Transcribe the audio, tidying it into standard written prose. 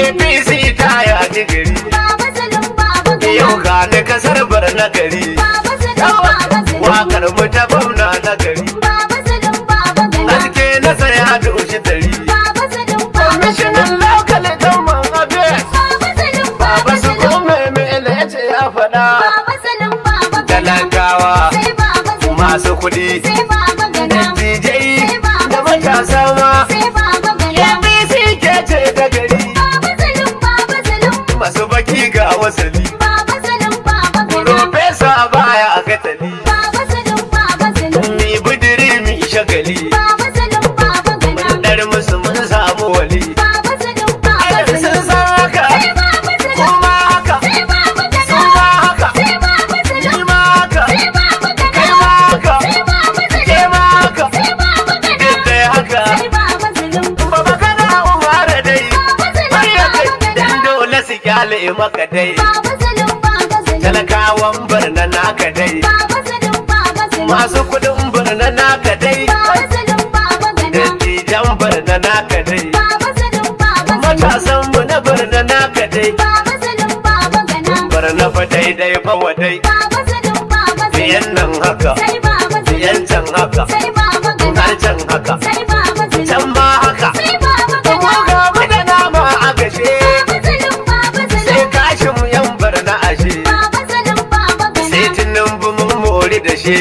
APC ta yaɗi gari. Yau ga ni kasar Barna gari. Wakar mu ta gwamna na gari. Haske na saya doshi dari. Kwamishinan lokal gamman abes. Baba su kome mele ya ce ya faɗa. Talakawa masu kuɗi. Dattijai da matasa ma. APC ke ce da gari. Masu baki ga wasali. Profesa baya a katali. Mi budiri mi shagali. Dar musu mun samu wali. Sun san haka. Kuma haka. Sun ma haka. Ni ma haka. Kai ma haka. Ke ma haka. Duk haka. Baba kana umara dai. Dan dole su kyale maka dai. Talakawan Barna naka dai. Masu kudin Barna naka dai. Dattijan Barna naka dai. Matasan mu na Barna naka dai. Barna fa daidai fa wadai. Biyan nan haka. Biyan can haka. Har can haka. Can ma haka. Kuma ga mu da nama a gashe. Sai kashin yan Barna ashe. Sai tunan bu mun mori da shi.